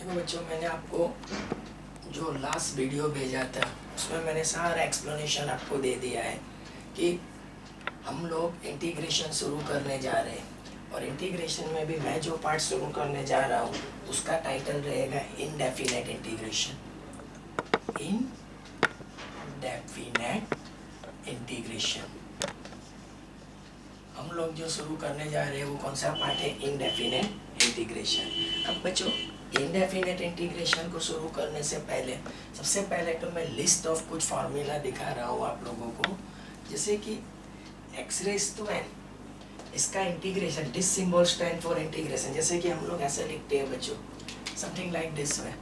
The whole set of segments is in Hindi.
देखो बच्चों, मैंने आपको जो लास्ट वीडियो भेजा था उसमें मैंने सारा एक्सप्लेनेशन आपको दे दिया है कि हम लोग इंटीग्रेशन शुरू करने जा रहे हैं। और इंटीग्रेशन में भी मैं जो पार्ट शुरू करने जा रहा हूँ उसका टाइटल रहेगा इनडेफिनेट इंटीग्रेशन। इनडेफिनेट इंटीग्रेशन हम लोग जो शुरू करने जा रहे हैं वो कौन सा पार्ट है? Indefinite integration. अब बच्चों, इनडेफिनेट इंटीग्रेशन को शुरू करने से पहले सबसे पहले तो मैं लिस्ट ऑफ कुछ फार्मूला दिखा रहा हूँ आप लोगों को। जैसे कि एक्स रेज टू एन, इसका integration, this symbol stand for integration. जैसे कि हम लोग ऐसे लिखते हैं बच्चों, समथिंग लाइक दिस वे,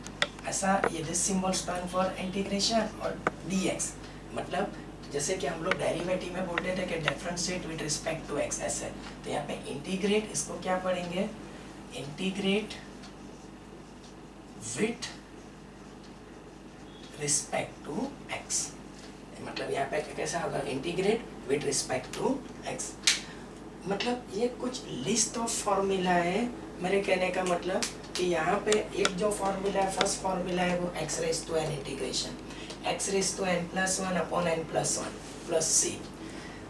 ऐसा ये this symbol stand for integration. और डी एक्स मतलब जैसे कि हम लोग डेरिवेटिव में बोलते थे कि differentiate with respect to x, ऐसे। तो यहाँ पे इंटीग्रेट, इसको क्या पढ़ेंगे? Integrate with respect to x. मतलब यहाँ पे कैसा होगा? Integrate with respect to x. मतलब ये कुछ लिस्ट ऑफ फॉर्मूला है। मेरे कहने का मतलब कि यहाँ पे एक जो फॉर्मूला है, फर्स्ट फॉर्मूला है वो x raise to n integration, x raise to n plus one upon n plus one plus c.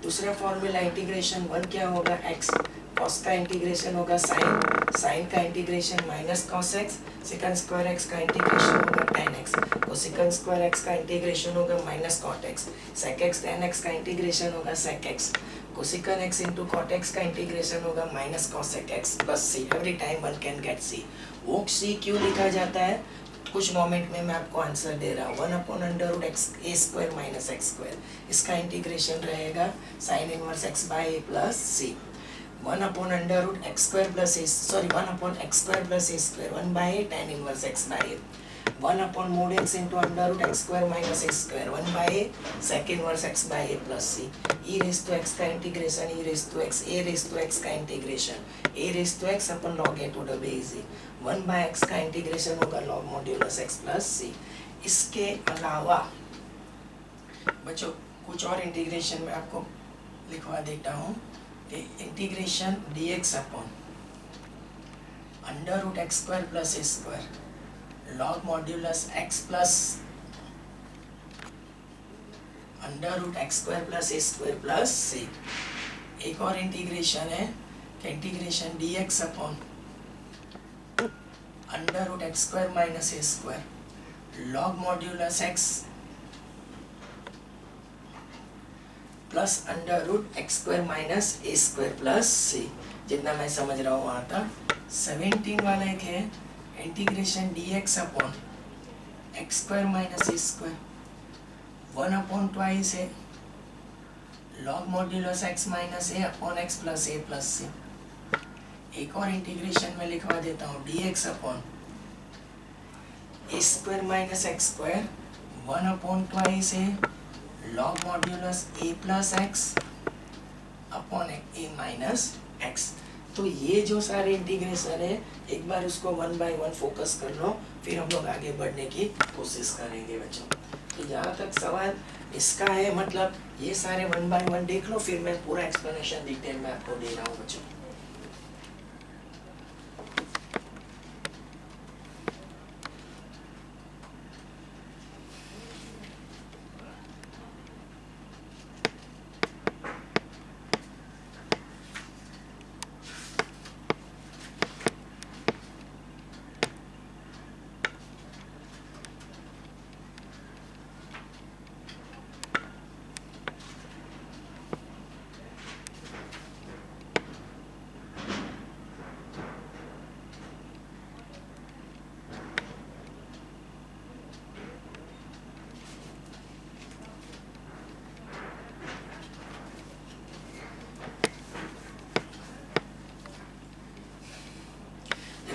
दूसरा फॉर्मूला इंटीग्रेशन वन क्या होगा? एक्स, कॉस का इंटीग्रेशन होगा साइन, साइन का integration minus cos x, second square x का इंटीग्रेशन होगा टेन एक्स, तो सेकंड स्क्वायर एक्स का इंटीग्रेशन होगा minus cot x, sec x tan x का इंटीग्रेशन होगा sec x, cosecant x into cot x का इंटीग्रेशन होगा minus cosec x plus c. Every time one can get c. वो सी क्यों लिखा जाता है? कुछ मोमेंट में मैं आपको आंसर दे रहा हूँ। One upon under root x a square minus x square, इसका इंटीग्रेशन रहेगा sine inverse x by a plus c. One upon under root x square plus a, sorry one upon x square plus a square, one by a tan inverse x by a. One upon mod x into under root x square minus x square, one by a sec inverse x by a plus C. E raise to x का integration, e raise to x, a raise to x का integration, a raise to x upon log a to the base a, one by x का इंटीग्रेशन होगा log modulus x plus c. इसके अलावा बच्चों कुछ और इंटीग्रेशन में आपको लिखवा देता हूँ। Integration d x upon under root x square plus a square log modulus x plus under root x square plus a square plus c. एक और इंटीग्रेशन है कि integration d x upon under root x square minus a square log modulus x plus under root x square minus a square plus c. जितना मैं समझ रहा हूँ वहाँ तक। 17 वाला एक है integration d x upon x square minus a square, one upon twice है log modulus x minus a upon x plus a plus c. एक और इंटीग्रेशन में लिखवा देता हूँ d x upon a square minus x square, one upon twice है log modulus a plus x upon a minus x. तो ये जो सारे इंटीग्रेशन है, एक बार उसको वन बाय वन फोकस कर लो, फिर हम लोग आगे बढ़ने की कोशिश करेंगे बच्चों। तो जहाँ तक सवाल इसका है, मतलब ये सारे वन बाय वन देख लो, फिर मैं पूरा एक्सप्लेनेशन डिटेल में आपको दे रहा हूँ बच्चों।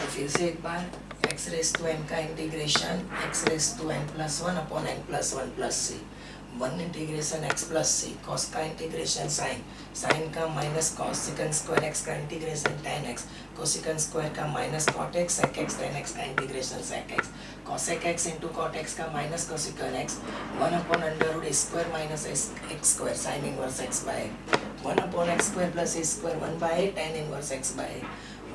फिर से एक बार, एक्स रेज टू एन का integration x raise to n plus one upon n plus one plus c, one integration x plus c, cos का इंटीग्रेशन साइन, साइन का minus cos, second square x का integration tan x, cosecant square का minus cot x, sec x tan x का integration sec x, cosec x into cot x का minus cosecant x, one upon under root square minus x square sine inverse x by, one upon x square plus a square, one by tan inverse x by,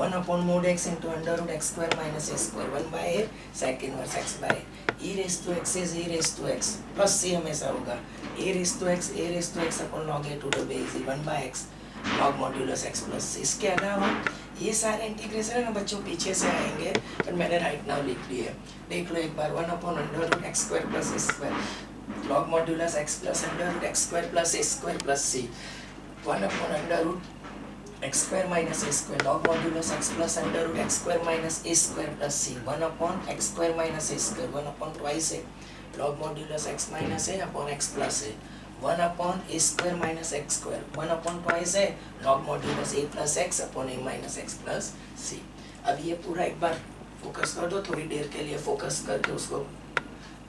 1 upon mod x into under root x square minus a square 1 by a sec inverse x by e raise to x is e raise to x plus c हमेशा होगा a raise to x upon log a to the base 1 by x log modulus x plus c. इसके अलावा ये सारे इंटीग्रेशन है ना बच्चों पीछे से आएंगे, पर मैंने राइट नाउ लिख लिए। देख लो एक बार 1 upon under root x square plus a square log modulus x plus under root x square plus a square plus c 1 upon under root x square minus a square log modulus x plus under root x square minus a square plus c 1 upon x square minus a square 1 upon twice a log modulus x minus a upon x plus a 1 upon a square minus x square 1 upon twice a log modulus a plus x upon a minus x plus c. अब ये पूरा एक बार फोकस कर दो, थोड़ी देर के लिए फोकस करके उसको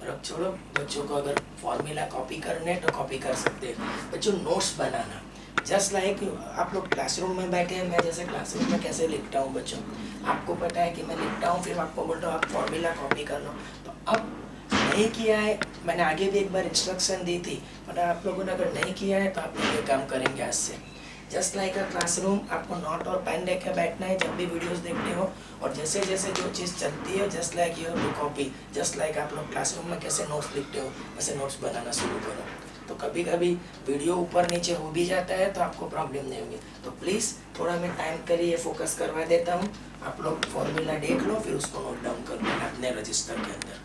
रख छोड़ो। बच्चों को अगर फॉर्मूला कॉपी करने तो कॉपी कर सकते हैं। बच्चों नोट्स बनाना जस्ट लाइक आप लोग क्लासरूम में बैठे हैं, मैं जैसे क्लासरूम में कैसे लिखता हूँ बच्चों, आपको पता है कि मैं लिखता हूँ, फिर आपको बोलता हूँ आप फॉर्मूला कॉपी कर लो। तो अब नहीं किया है, मैंने आगे भी एक बार इंस्ट्रक्शन दी थी, पर आप लोगों ने अगर नहीं किया है तो आप लोग ये काम करेंगे आज से। जस्ट लाइक अ क्लासरूम, आपको नोट और पेन लेकर बैठना है जब भी वीडियोस देखते हो, और जैसे जैसे जो चीज़ चलती है just like you have to copy. Just like आप लोग क्लासरूम में कैसे नोट्स लिखते हो वैसे नोट्स बनाना शुरू करो। तो कभी कभी वीडियो ऊपर नीचे हो भी जाता है तो आपको प्रॉब्लम नहीं होगी। तो प्लीज़ थोड़ा मैं टाइम के लिए फोकस करवा देता हूँ, आप लोग फॉर्मूला देख लो फिर उसको नोट डाउन कर लेना अपने रजिस्टर के अंदर।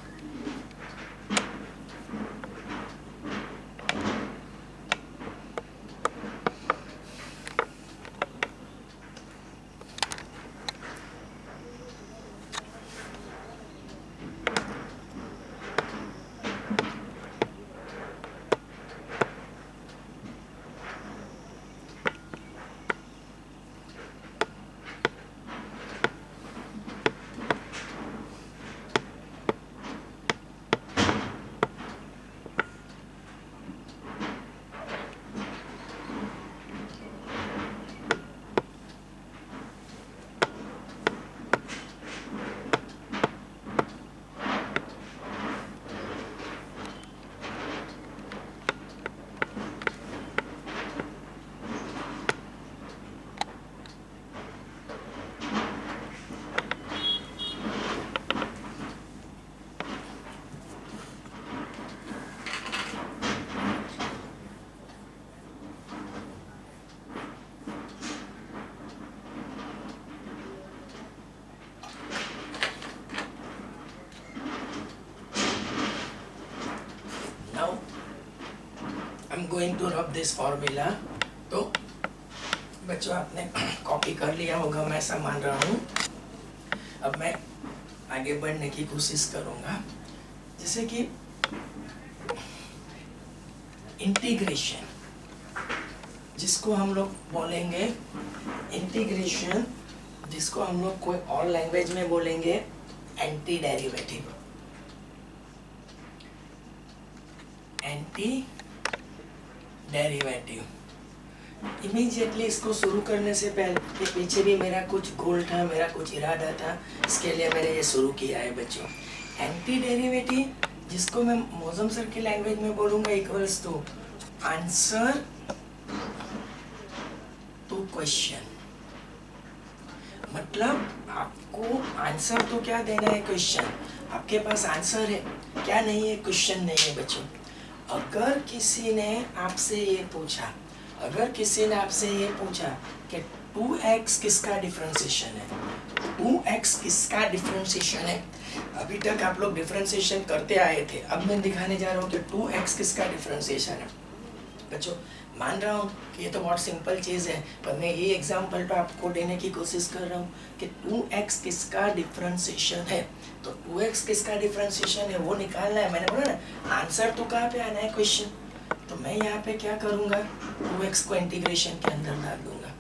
Going to rub this formula. तो बच्चों आपने कॉपी कर लिया होगा मैं ऐसा मान रहा हूँ। अब मैं आगे बढ़ने की कोशिश करूँगा, जैसे कि इंटीग्रेशन, जिसको हम लोग बोलेंगे इंटीग्रेशन, जिसको हम लोग कोई और लैंग्वेज में बोलेंगे anti derivative. Anti derivative. Immediately इसको शुरू करने से पहले के पीछे भी मेरा कुछ गोल था, मेरा कुछ इरादा था, इसके लिए मैंने ये शुरू किया है बच्चों। एंटी डेरिवेटिव, जिसको मैं मौजम सर की लैंग्वेज में बोलूँगा equals to answer to question. मतलब आपको आंसर तो क्या देना है, क्वेश्चन। आपके पास आंसर है क्या, नहीं है, क्वेश्चन नहीं है बच्चों। अगर किसी ने आपसे ये पूछा, अगर किसी ने आपसे ये पूछा कि 2x किसका डिफरेंशिएशन है, 2x किसका डिफरेंशिएशन है, अभी तक आप लोग डिफरेंशिएशन करते आए थे, अब मैं दिखाने जा रहा हूँ कि 2x किसका डिफरेंशिएशन है। बच्चों मान रहा हूँ कि ये तो बहुत सिंपल चीज़ है, पर मैं ये एग्जांपल तो आपको देने की कोशिश कर रहा हूँ कि 2x किसका डिफरेंशिएशन है। तो 2x किसका डिफरेंशिएशन है वो निकालना है। मैंने बोला ना आंसर तो कहाँ पे आना है, क्वेश्चन। तो मैं यहाँ पे क्या करूँगा, 2x को इंटीग्रेशन के अंदर डाल दूंगा।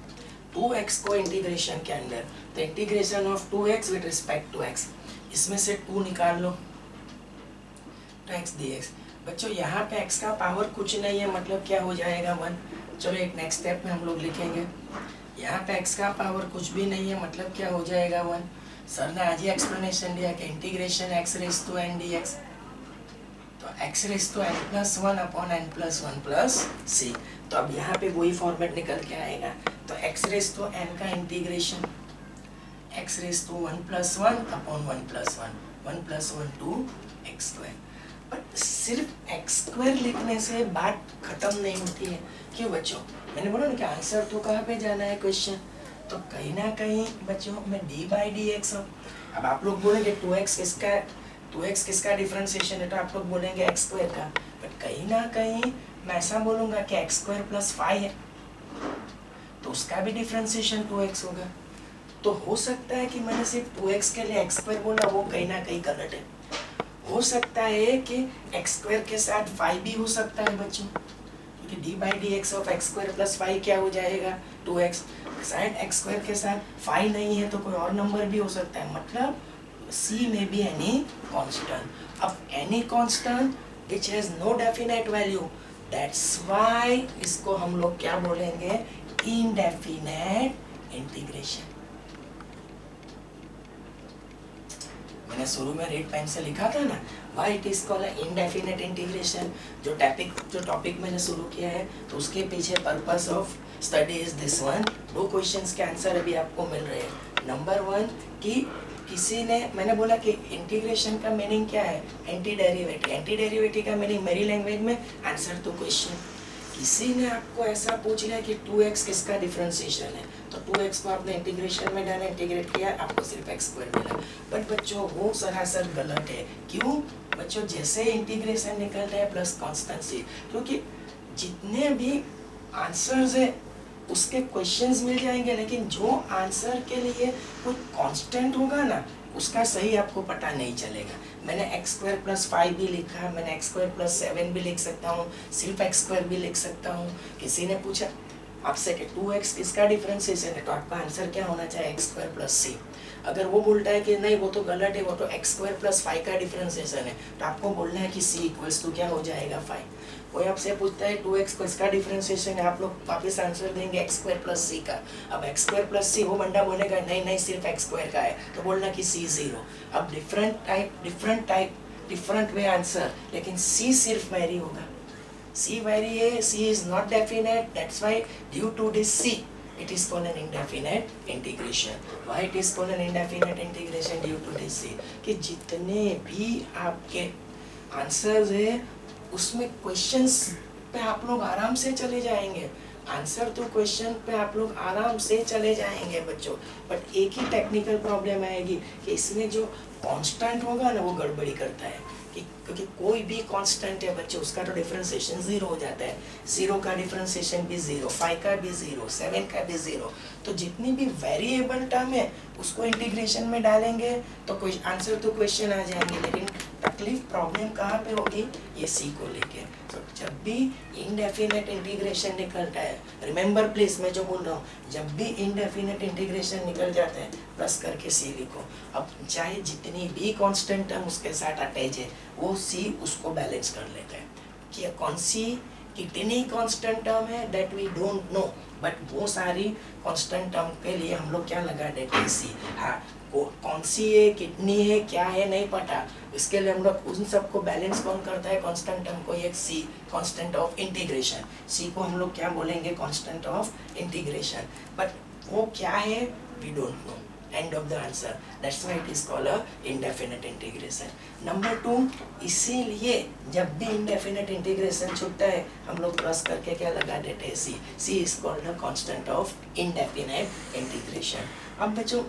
2x को इंटीग्रेशन के अंदर, तो integration of 2x with respect to x, इसमें से 2 निकाल लो तो x dx। बच्चों यहाँ पे x का पावर कुछ नहीं है, मतलब क्या हो जाएगा 1। चलो एक नेक्स्ट स्टेप में हम लोग लिखेंगे, यहाँ पे x का पावर कुछ भी नहीं है, मतलब क्या हो जाएगा 1। सर ने आज ही एक्सप्लेनेशन दिया कि integration x raise to n dx, तो x raise to n plus 1 upon n plus 1 plus c। तो अब यहाँ पे वही फॉर्मेट निकल के आएगा। तो x रेज़ टू n का integration, x raise to 1+1 upon 1+1, 1+1 2 x square. But सिर्फ एक्स स्क्वायर लिखने से बात खत्म नहीं होती है। क्यों बच्चों, मैंने बोला ना कि आंसर तो कहाँ पे जाना है क्वेश्चन, तो कहीं ना कहीं बच्चों मैं d/dx हूँ। अब आप लोग बोलेंगे 2x किसका डिफरेंशिएशन है, तो आप लोग बोलेंगे एक्स स्क्वायर का। बट कहीं ना कहीं मैं ऐसा बोलूँगा कि एक्स स्क्वायर प्लस 5 है, तो उसका भी डिफरेंशिएशन 2x होगा। तो हो सकता है कि मैंने सिर्फ 2x के लिए एक्स स्क्वायर बोला, वो कहीं ना कहीं गलत है। हो सकता है कि एक्स स्क्वायर के साथ 5 भी हो सकता है बच्चों, क्योंकि d/dx of x square plus 5 क्या हो जाएगा 2x। शायद एक्स स्क्वायर के साथ 5 नहीं है तो कोई और नंबर भी हो सकता है, मतलब c में भी एनी कांस्टेंट। अब any constant which has no definite value, that's why इसको हम लोग क्या बोलेंगे, इनडेफिनेट इंटीग्रेशन। मैंने शुरू में रेड पेन से लिखा था ना, why it is called indefinite integration. जो टॉपिक मैंने शुरू किया है, तो उसके पीछे purpose of study is this one. 2 questions के आंसर अभी आपको मिल रहे हैं। नंबर 1 कि किसी ने, मैंने बोला कि इंटीग्रेशन का मीनिंग क्या है, एंटी डेरिवेटिव। एंटी डेरिवेटिव का मीनिंग मेरी लैंग्वेज में आंसर टू क्वेश्चन। किसी ने आपको ऐसा पूछ लिया कि 2x किसका डिफरेंशिएशन है, तो 2x को आपने इंटीग्रेशन में डाला, इंटीग्रेट किया, आपको सिर्फ x स्क्वायर मिला। बट बच्चों वो सरासर गलत है। क्यों बच्चों, जैसे इंटीग्रेशन निकलता है प्लस कॉन्स्टेंसी, क्योंकि जितने भी आंसर्स है उसके क्वेश्चंस मिल जाएंगे, लेकिन जो आंसर के लिए कोई कांस्टेंट होगा ना, उसका सही आपको पता नहीं चलेगा। मैंने एक्स स्क्वायर प्लस 5 भी लिखा, मैंने एक्स स्क्वायर प्लस 7 भी लिख सकता हूँ, सिर्फ एक्स स्क्वायर भी लिख सकता हूँ। किसी ने पूछा आपसे कि 2x किसका डिफरेंशिएशन है, तो आपका आंसर क्या होना चाहिए, एक्स स्क्वायर प्लस c। अगर वो बोलता है कि नहीं वो तो गलत है, वो तो एक्स स्क्वायर प्लस 5 का डिफरेंशिएशन है, तो आपको बोलना है कि c इक्वल्स टू क्या हो जाएगा 5। कोई आपसे पूछता है 2x को इसका डिफरेंशिएशन है, आप लोग वापस आंसर देंगे एक्स स्क्वायर प्लस c का। अब एक्स स्क्वायर प्लस c, वो बंदा बोलेगा नहीं नहीं सिर्फ एक्स स्क्वायर का है, तो बोलना कि c 0। अब डिफरेंट वे आंसर, लेकिन c सिर्फ वेरी होगा। c वेरी है, c is not definite, that's why due to this c it is called an indefinite integration. Why it is called an indefinite integration? Due to this c, कि जितने भी आपके आंसर्स है उसमें क्वेश्चंस पे आप लोग आराम से चले जाएंगे, आंसर तो क्वेश्चन पे आप लोग आराम से चले जाएंगे बच्चों। बट एक ही टेक्निकल प्रॉब्लम आएगी कि इसमें जो कांस्टेंट होगा ना वो गड़बड़ी करता है, क्योंकि कोई भी कांस्टेंट है बच्चों उसका तो डिफरेंशिएशन 0 हो जाता है। 0 का डिफरेंशिएशन भी 0, 5 का भी 0, 7 का भी 0। तो जितनी भी वेरिएबल टर्म है उसको इंटीग्रेशन में डालेंगे तो कोई आंसर तो क्वेश्चन आ जाएंगे, लेकिन तकलीफ प्रॉब्लम कहाँ पे होगी, ये सी को लेके। तो जब भी इनडेफिनेट इंटीग्रेशन निकलता है, रिमेंबर प्लीज मैं जो बोल रहा हूँ, जब भी इनडेफिनेट इंटीग्रेशन निकल जाता है प्लस करके सी लिखो। अब चाहे जितनी भी कांस्टेंट टर्म उसके साथ अटैच है, वो सी उसको बैलेंस कर लेता है। कि कौन सी कितनी कांस्टेंट टर्म है that we don't know, but वो सारी कांस्टेंट टर्म के लिए हम लोग क्या लगा देते हैं सी। हाँ कौन सी है, कितनी है, क्या है नहीं पता, इसके लिए हम लोग उन सबको बैलेंस कौन करता है, कांस्टेंट टर्म को, एक सी कांस्टेंट ऑफ इंटीग्रेशन। सी को हम लोग क्या बोलेंगे, कांस्टेंट ऑफ इंटीग्रेशन। बट वो क्या है we don't know, end of the answer, that's why it is called a indefinite integration. Number 2, इसीलिए जब भी indefinite integration छूटता है हम लोग प्लस करके क्या लगा देते हैं c। c is called a constant of indefinite integration. अब बच्चों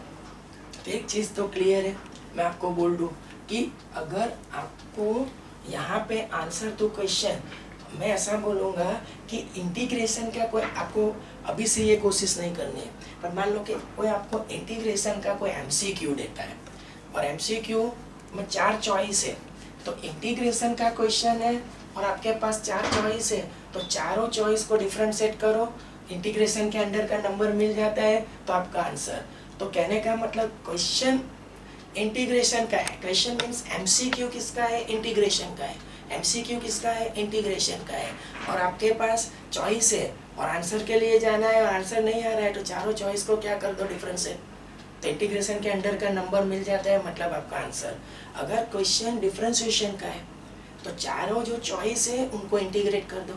एक चीज़ तो क्लियर है, मैं आपको बोल दूँ कि अगर आपको यहाँ पे आंसर तो क्वेश्चन, मैं ऐसा बोलूँगा कि इंटीग्रेशन का कोई आपको अभी से ये कोशिश नहीं करनी है, पर मान लो कि कोई आपको इंटीग्रेशन का कोई एमसीक्यू देता है और एमसीक्यू में 4 चॉइस है, तो इंटीग्रेशन का क्वेश्चन है और आपके पास 4 चॉइस है, तो चारों चॉइस को डिफरेंशिएट करो, इंटीग्रेशन के अंडर का नंबर मिल जाता है तो आपका आंसर। तो कहने का मतलब क्वेश्चन इंटीग्रेशन का है, क्वेश्चन मीन्स एमसीक्यू किसका है, इंटीग्रेशन का है, एमसीक्यू किसका है, इंटीग्रेशन का है, और आपके पास चॉइस है और आंसर के लिए जाना है और आंसर नहीं आ रहा है, तो चारों चॉइस को क्या कर दो, डिफरेंशिएट, तो इंटीग्रेशन के अंडर का नंबर मिल जाता है, मतलब आपका आंसर। अगर क्वेश्चन डिफरेंशिएशन का है तो चारों जो चॉइस है उनको इंटीग्रेट कर दो,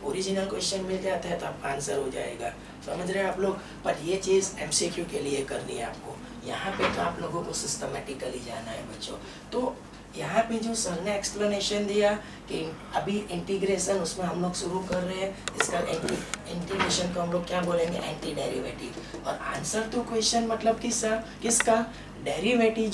ओरिजिनल क्वेश्चन मिल जाता है तो आपका आंसर हो जाएगा। समझ रहे हैं आप लोग? बट ये चीज़ एमसीक्यू के लिए करनी है आपको, यहाँ पे तो आप लोगों को सिस्टमेटिकली जाना है बच्चों। तो यहाँ पे जो सर ने एक्सप्लेनेशन दिया कि अभी इंटीग्रेशन उसमें हम लोग शुरू कर रहे हैं, इसका इंटीग्रेशन को हम लोग क्या बोलेंगे, एंटी डेरिवेटिव। और आंसर तो क्वेश्चन मतलब किसका डेरिवेटिव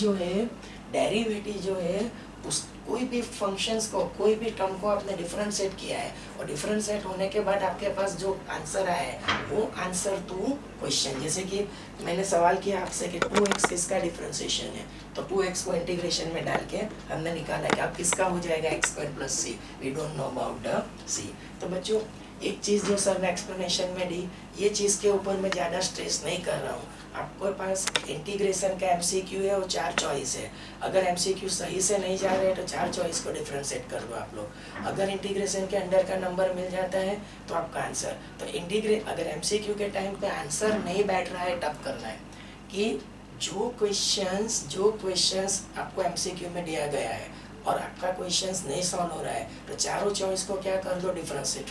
जो है उस कोई भी फंक्शंस को, कोई भी टर्म को आपने डिफरेंशिएट किया है और डिफरेंशिएट होने के बाद आपके पास जो आंसर आया है वो आंसर टू क्वेश्चन। जैसे कि मैंने सवाल किया आपसे कि 2x किसका डिफरेंशिएशन है, तो 2x को इंटीग्रेशन में डाल के हमने निकाला कि आप किसका हो जाएगा x² + c। We don't know about the c। तो बच्चों एक चीज़ जो सर ने एक्सप्लेनेशन में दी, ये चीज़ के ऊपर मैं ज़्यादा स्ट्रेस नहीं कर रहा हूँ। आपके पास इंटीग्रेशन का एमसीक्यू है और 4 चॉइस है। अगर एमसीक्यू सही से नहीं जा रहे हैं तो 4 चॉइस को डिफरेंशिएट कर दो आप लोग। अगर इंटीग्रेशन के अंडर का नंबर मिल जाता है तो आपका आंसर। तो अगर एमसीक्यू के टाइम पे आंसर नहीं बैठ रहा है तब करना है कि जो क्वेश्चंस आपको एमसीक्यू में दिया गया है और आपका क्वेश्चंस नहीं सॉल्व हो रहा है तो चारों चॉइस को क्या कर दो, डिफरेंशिएट।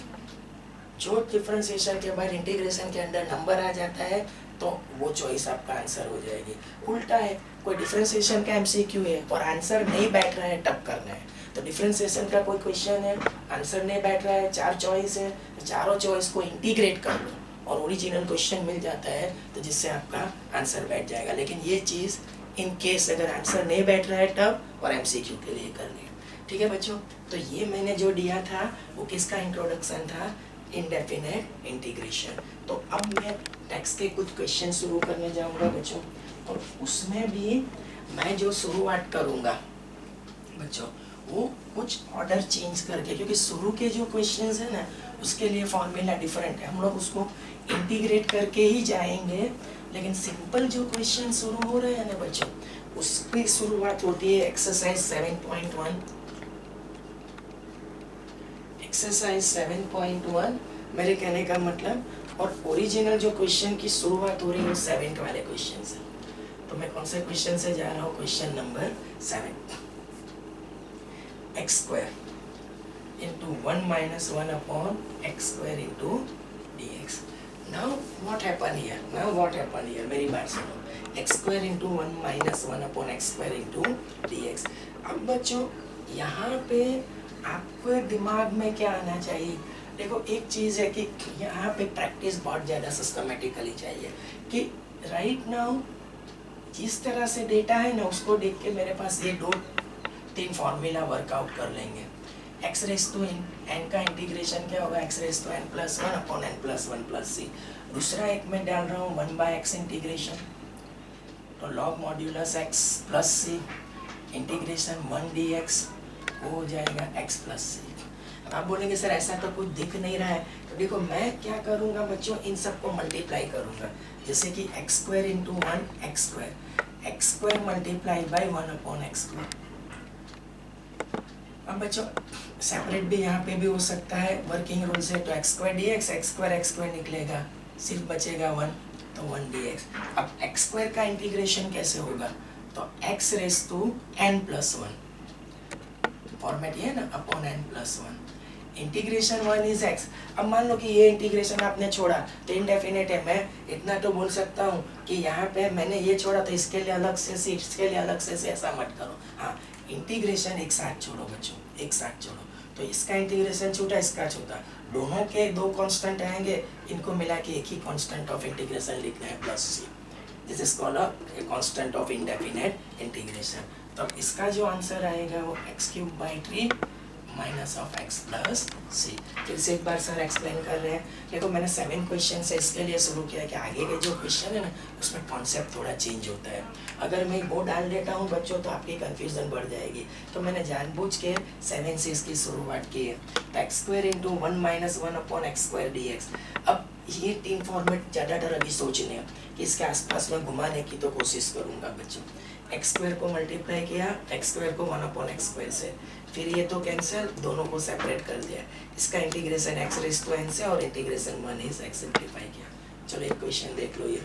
जो डिफरेंशिएशन के बाद इंटीग्रेशन के अंदर नंबर आ जाता है तो वो चॉइस आपका आंसर हो जाएगी। उल्टा है, कोई डिफरेंशिएशन का एमसीक्यू है और आंसर नहीं बैठ रहा है तब करना है। तो डिफरेंशिएशन का कोई क्वेश्चन है, आंसर नहीं बैठ रहा है, 4 चॉइस है, तो चारों चॉइस को इंटीग्रेट कर लो और ओरिजिनल क्वेश्चन मिल जाता है तो जिससे आपका आंसर बैठ जाएगा। लेकिन ये चीज़ इन केस अगर आंसर नहीं बैठ रहा है तब और एमसीक्यू के लिए करनी है। ठीक है बच्चों, तो ये मैंने जो दिया था वो किसका इंट्रोडक्शन था, इंडेफिनेट इंटीग्रेशन। तो अब मैं टेक्स्ट के कुछ क्वेश्चन शुरू करने जाऊंगा बच्चों, और उसमें भी मैं जो शुरुआत करूंगा बच्चों वो कुछ ऑर्डर चेंज करके, क्योंकि शुरू के जो क्वेश्चंस है ना उसके लिए फॉर्मूला डिफरेंट है, हम लोग उसको इंटीग्रेट करके ही जाएंगे। लेकिन सिंपल जो क्वेश्चन शुरू हो रहे हैं ना बच्चों, उसकी शुरुआत होती है एक्सरसाइज 7.1। एक्सरसाइज 7.1 मेरे कहने का मतलब, और ओरिजिनल जो क्वेश्चन की शुरुआत हो रही है वो 7 वाले क्वेश्चन से। तो मैं कौन से क्वेश्चन से जा रहा हूँ, question number 7। x² into 1 minus 1 upon x² into dx। Now what happen here? मेरी बात सुनो, x² into 1 minus 1 upon x² into dx। अब बच्चों यहाँ पे आपके दिमाग में क्या आना चाहिए, देखो एक चीज़ है कि यहाँ पे प्रैक्टिस बहुत ज़्यादा सिस्टमेटिकली चाहिए कि राइट नाउ जिस तरह से डेटा है ना उसको देख के मेरे पास ये 2-3 फार्मूला वर्कआउट कर लेंगे। x⁻n का इंटीग्रेशन क्या होगा, x⁻n+1 अपॉन n+1+c। दूसरा एक मैं डाल रहा हूँ 1/x इंटीग्रेशन, तो log modulus x+c integration 1 dx वो हो जाएगा x+c। आप बोलेंगे सर ऐसा तो कुछ दिख नहीं रहा है, तो देखो मैं क्या करूँगा बच्चों, इन सबको मल्टीप्लाई करूँगा। जैसे कि x² into 1 x² multiply by 1 upon x²। अब बच्चों सेपरेट भी यहाँ पे भी हो सकता है वर्किंग रूल से, तो x² dx x² निकलेगा, सिर्फ बचेगा 1, तो 1 dx। अब x² का इंटीग्रेशन कैसे होगा, तो x⁻n+1 फॉर्मेट ये है ना, upon n+1 integration 1 is x। अब मान लो कि ये इंटीग्रेशन आपने छोड़ा तो इनडेफिनेट है, मैं इतना तो बोल सकता हूँ कि यहाँ पे मैंने ये छोड़ा तो इसके लिए अलग से इसके लिए अलग से ऐसा मत करो। हाँ, इंटीग्रेशन एक साथ छोड़ो बच्चों, एक साथ छोड़ो, तो इसका इंटीग्रेशन छूटा, इसका छूटा, दोनों के 2 कांस्टेंट आएंगे, इनको मिला के एक ही कांस्टेंट ऑफ इंटीग्रेशन लिखना है +c। This is called a constant of indefinite integration. तो अब इसका जो आंसर आएगा वो x³ माइनस ऑफ x+c। फिर से एक बार सर एक्सप्लेन कर रहे हैं। देखो मैंने 7 क्वेश्चन से इसके लिए शुरू किया कि आगे के जो क्वेश्चन है ना उसमें कॉन्सेप्ट थोड़ा चेंज होता है। अगर मैं वो डाल देता हूँ बच्चों तो आपकी कन्फ्यूजन बढ़ जाएगी, तो मैंने जानबूझ के 7 से इसकी शुरुआत की है। तो x² into 1 minus 1 upon x² dx। अब ये 3 फॉर्मेट ज़्यादातर अभी सोचने हैं कि इसके आसपास में घुमाने की तो कोशिश करूँगा बच्चों। x² को मल्टीप्लाई किया, x² को 1 अपॉन x² से, फिर ये तो कैंसिल, दोनों को सेपरेट कर दिया, इसका इंटीग्रेशन x⁻n से और इंटीग्रेशन 1 इज x सिंप्लीफाई किया। चलो एक क्वेश्चन देख लो ये।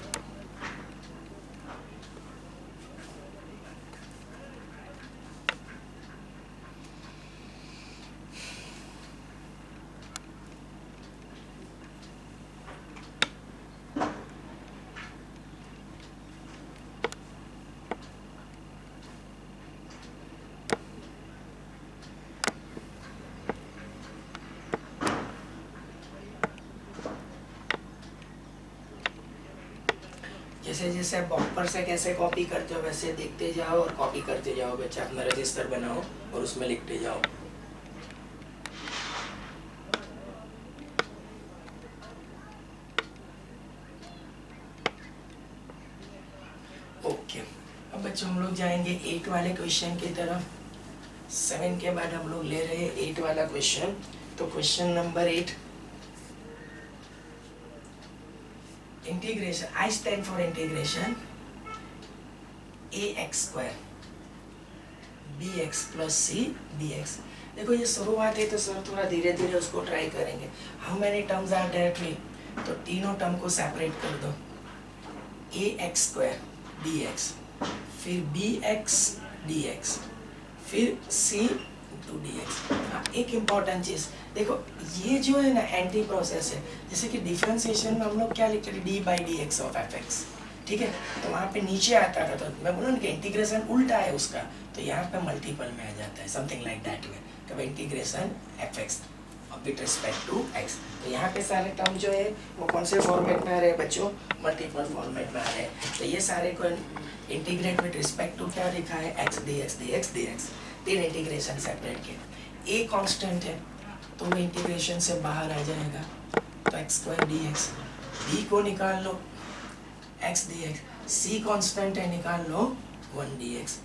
जैसे जैसे बॉपर से कैसे कॉपी करते हो वैसे देखते जाओ और कॉपी करते जाओ बच्चा, अपना रजिस्टर बनाओ और उसमें लिखते जाओ। ओके, अब बच्चों हम लोग जाएंगे 8 वाले क्वेश्चन की तरफ। 7 के बाद हम लोग ले रहे हैं 8 वाला क्वेश्चन। तो question number 8, integration, I stand for integration ax² bx plus c dx। देखो ये शुरुआत है तो सर थोड़ा धीरे धीरे उसको ट्राई करेंगे। How many terms are there 3, तो तीनों टर्म को सेपरेट कर दो। ax² dx, फिर bx dx, फिर c dx। हाँ, एक इम्पॉर्टेंट चीज देखो, ये जो है ना एंटी प्रोसेस है। जैसे कि डिफरेंशिएशन में हम लोग क्या लिखते थे, d by dx of fx, ठीक है। तो वहाँ पे नीचे आता था, तो मैं बोला ना कि इंटीग्रेशन उल्टा है उसका, तो यहाँ पे मल्टीपल में आ जाता है, समथिंग लाइक दैट वे। कब integration fx with respect to x। तो यहाँ पे सारे टर्म जो है वो कौन से फॉर्मेट में आ रहे हैं बच्चों, मल्टीपल फॉर्मेट में आ रहे हैं। तो ये सारे को इंटीग्रेट विद रिस्पेक्ट टू क्या लिखा है, x dx dx dx। तीन इंटीग्रेशन सेपरेट के, a कांस्टेंट है तो वो इंटीग्रेशन से बाहर आ जाएगा, तो x² dx। b को निकाल लो, x dx। c कांस्टेंट है, निकाल लो 1 dx।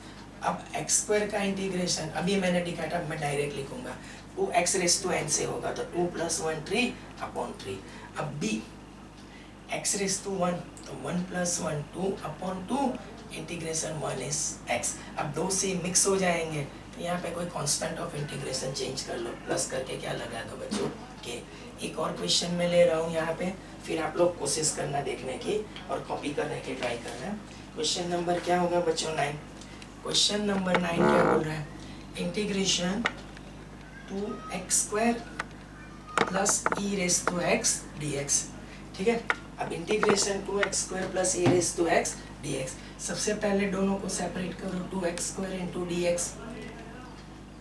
अब x² का इंटीग्रेशन अभी मैंने दिखाया था, मैं डायरेक्ट लिखूंगा, 2x रेज़ टू n से होगा तो 2 + 1 3 अपॉन 3। अब b x रेज़ टू 1 तो 1 + 1 2 अपॉन 2, इंटीग्रेशन 1 इज x। अब दो से मिक्स हो जाएंगे, तो यहाँ पे कोई कांस्टेंट ऑफ इंटीग्रेशन चेंज कर लो, प्लस करके क्या लगा दो बच्चों के। एक और क्वेश्चन में ले रहा हूँ यहाँ पे, फिर आप लोग कोशिश करना देखने की और कॉपी करने की ट्राई करना। क्वेश्चन नंबर क्या होगा बच्चों, 9। क्वेश्चन नंबर 9 क्या बोल रहा है, integration 2x² plus e raise to x dx, ठीक है। अब integration 2x² plus e raise to x dx, सबसे पहले दोनों को सेपरेट करो, 2x² into dx,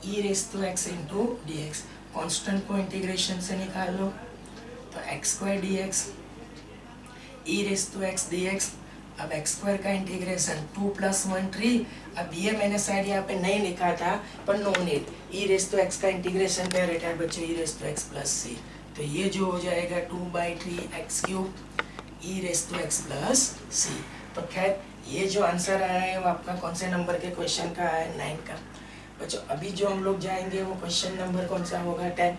e raise to x into dx। Constant को इंटीग्रेशन से निकाल लो, तो x² dx, e raise to x dx। अब x² का इंटीग्रेशन 2 + 1 3। अब ये मैंने शायद यहाँ पे नहीं लिखा था, पर no need. e raise to x का इंटीग्रेशन क्या रहता है बच्चों, e raise to x plus c। तो ये जो हो जाएगा 2/3x³ e raise to x plus c। तो खैर ये जो आंसर आया है वो आपका कौन से नंबर के क्वेश्चन का है, 9 का। बच्चों अभी जो हम लोग जाएंगे वो क्वेश्चन नंबर कौन सा होगा, 10।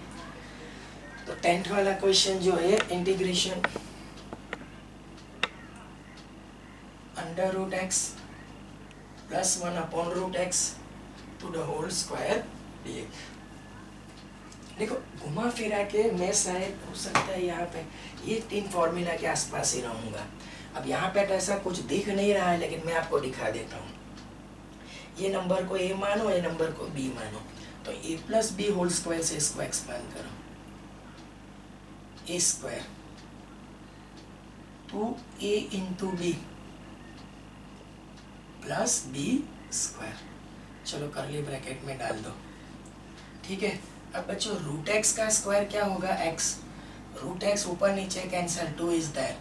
तो 10th वाला क्वेश्चन जो है, integration √x plus 1 upon √x to the whole square dx। देखो घुमा फिरा के मैं शायद हो सकता है यहाँ पे ये 3 फॉर्मूला के आसपास ही रहूँगा। अब यहाँ पे ऐसा कुछ दिख नहीं रहा है, लेकिन मैं आपको दिखा देता हूँ। ये नंबर को a मानो, ये नंबर को b मानो, तो a plus b whole square से इसको एक्सपांड करो, a² 2a into b plus b²। चलो करली ब्रैकेट में डाल दो, ठीक है। अब बच्चों √x का स्क्वायर क्या होगा, x। √x ऊपर नीचे cancel, 2 is there,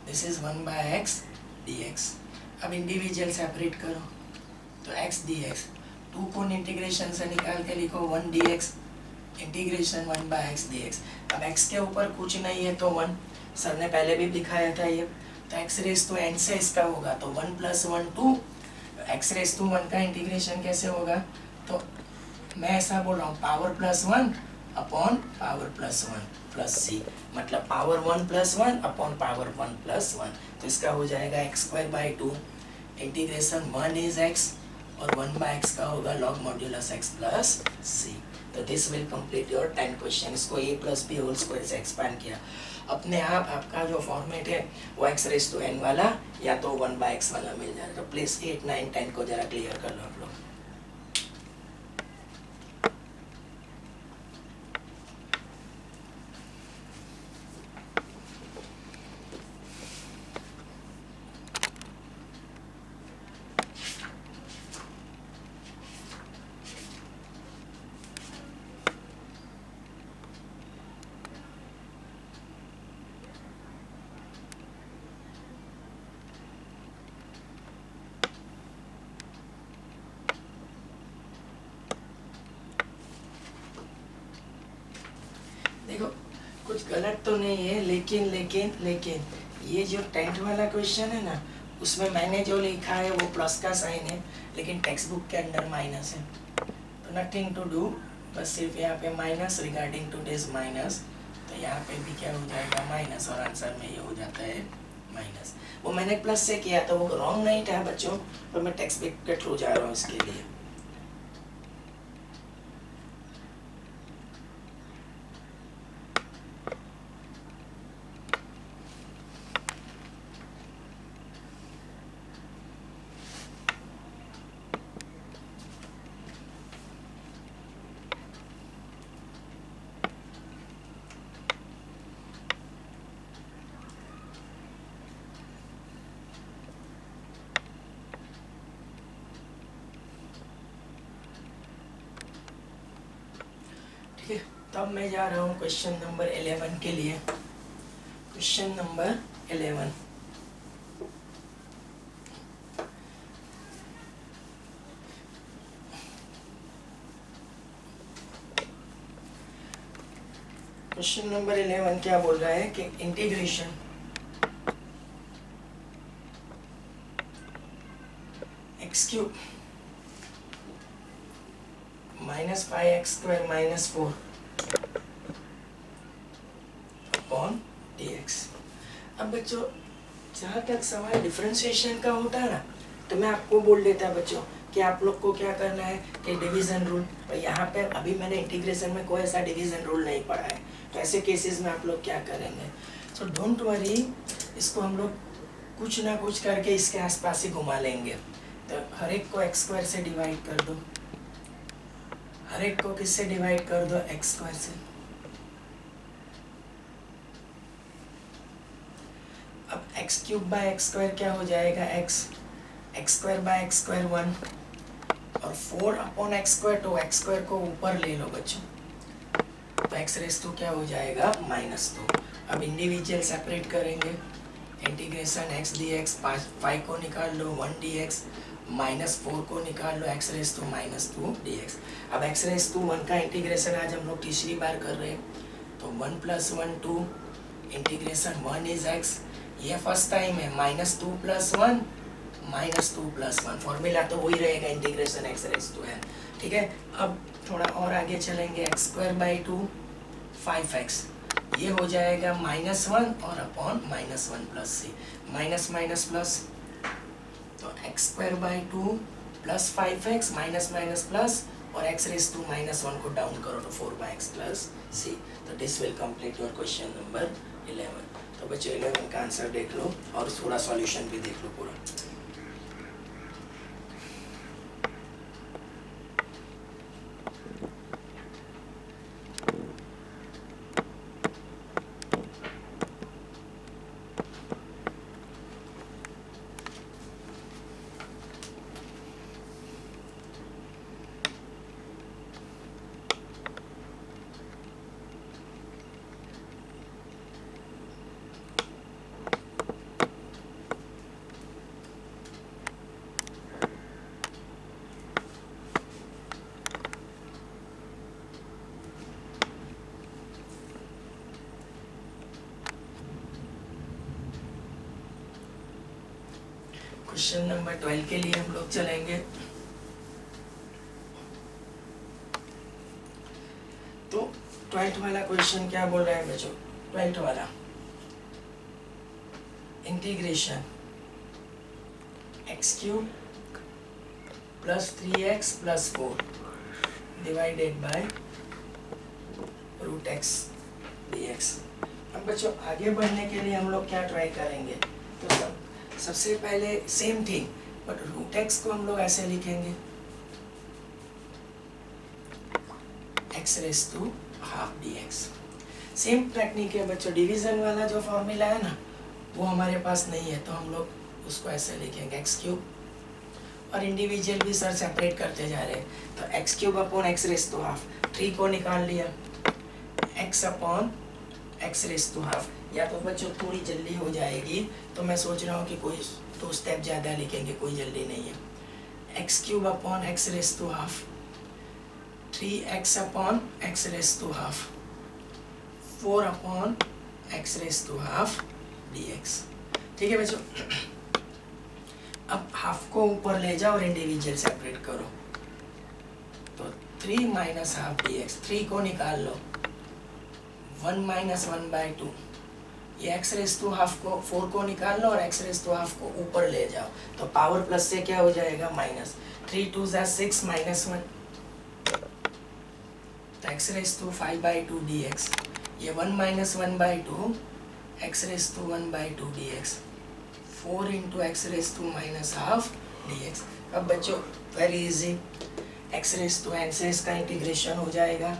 this is 1/x dx। अब इंडिविजुअल सेपरेट करो, तो x dx, 2 को इंटीग्रेशन से निकाल के लिखो 1 dx, इंटीग्रेशन 1/x dx। अब x के ऊपर कुछ नहीं है तो 1, सर ने पहले भी दिखाया था ये, तो x रेज़ टू n से इसका होगा, तो 1 + 1 2। x रेज़ टू 1 का इंटीग्रेशन कैसे होगा, तो मैं ऐसा बोल रहा हूँ, power +1 upon power +1 plus c, मतलब पावर 1 + 1 अपॉन पावर 1 + 1। तो इसका हो जाएगा x²/2, इंटीग्रेशन 1 इज x और 1/x का होगा log modulus x plus c। तो this will complete your 10 question. इसको a + b होल स्क्वायर से एक्सपांड किया, अपने आप आपका जो फॉर्मेट है वो x रेज़ टू n वाला या तो 1/x वाला मिल जाएगा। तो प्लीज़ 8 9 10 को जरा क्लियर कर लो आप लोग। गलत तो नहीं है, लेकिन लेकिन लेकिन ये जो 10th वाला क्वेश्चन है ना, उसमें मैंने जो लिखा है वो प्लस का साइन है, लेकिन टेक्स्ट बुक के अंदर माइनस है, तो नथिंग टू डू, बस सिर्फ यहाँ पे minus regarding to this minus, तो यहाँ पे भी क्या हो जाएगा माइनस, और आंसर में ये हो जाता है माइनस। वो मैंने प्लस से किया तो वो रॉन्ग नहीं था बच्चों, पर मैं टेक्स्ट बुक के थ्रू जा रहा हूँ इसके लिए। ठीक है, तब मैं जा रहा हूँ क्वेश्चन नंबर 11 के लिए। क्वेश्चन नंबर 11, क्वेश्चन नंबर 11 क्या बोल रहा है कि integration x cube minus 5x² minus 4 upon dx। अब बच्चों जहाँ तक सवाल डिफरेंशिएशन का होता है ना, तो मैं आपको बोल देता बच्चों कि आप लोग को क्या करना है कि डिवीज़न रूल, और यहाँ पे अभी मैंने इंटीग्रेशन में कोई ऐसा डिवीज़न रूल नहीं पढ़ा है, तो ऐसे केसेस में आप लोग क्या करेंगे, सो डोंट वरी, इसको हम लोग कुछ ना कुछ करके इसके आसपास ही घुमा लेंगे। तो हर एक को x² से डिवाइड कर दो, हर एक को किससे डिवाइड कर दो, x² से। अब x³ बाय x² क्या हो जाएगा, x² बाय x² 1, और 4 अपॉन x², तो x² को ऊपर ले लो बच्चों, तो x² क्या हो जाएगा -2। अब इंडिविजुअल सेपरेट करेंगे, इंटीग्रेशन x dx, 5 को निकाल लो 1 dx, -4 को निकाल लो x⁻² dx। अब x⁻1 का इंटीग्रेशन आज हम लोग तीसरी बार कर रहे हैं, तो 1 + 1 2, इंटीग्रेशन 1 इज x, ये फर्स्ट टाइम है, -2 + 1 -2 + 1, फॉर्मूला तो वही रहेगा, इंटीग्रेशन x⁻² है। ठीक है, अब थोड़ा और आगे चलेंगे, x²/2 5x, ये हो जाएगा -1 और upon -1 + c, minus minus plus, तो x²/2 + 5x minus minus plus, और x⁻1 को डाउन करो तो 4/x + c, तो this will complete your question number 11। तो बच्चों 11 का आंसर देख लो और थोड़ा सॉल्यूशन भी देख लो पूरा। क्वेश्चन नंबर 12 के लिए हम लोग चलेंगे। तो 12th वाला क्वेश्चन क्या बोल रहा है बच्चों, 12th वाला integration x³ + 3x + 4 divided by √x dx। अब बच्चों आगे बढ़ने के लिए हम लोग क्या ट्राई करेंगे, तो सबसे पहले सेम थिंग, बट √x को हम लोग ऐसे लिखेंगे x⁻² dx। सेम टेक्निक है बच्चों, डिवीजन वाला जो फॉर्मूला है ना वो हमारे पास नहीं है, तो हम लोग उसको ऐसे लिखेंगे x³, और इंडिविजुअल भी सर सेपरेट करते जा रहे हैं, तो x³ अपॉन x⁻², 3 को निकाल लिया, x अपॉन x⁻², या तो बच्चों थोड़ी जल्दी हो जाएगी, तो मैं सोच रहा हूँ कि कोई 2 स्टेप ज़्यादा लिखेंगे, कोई जल्दी नहीं है। x³ upon x⁻², 3x upon x⁻², 4 upon x raise to half d x. ठीक है बच्चों, अब हाफ को ऊपर ले जाओ और इंडिविजुअल सेपरेट करो, तो 3 माइनस हाफ डी एक्स, 3 को निकाल लो, 1 माइनस 1/2, ये एक्स रेस टू हाफ को 4 को निकाल लो और एक्स रेस टू हाफ को ऊपर ले जाओ, तो पावर प्लस से क्या हो जाएगा माइनस, 3 2 = 6 माइनस 1, तो x raise to 5/2 d x, ये 1 minus 1/2 x raise to 1/2 d x, 4 into x raise to minus half d x. अब बच्चों very easy, x raise to n से इसका इंटीग्रेशन हो जाएगा,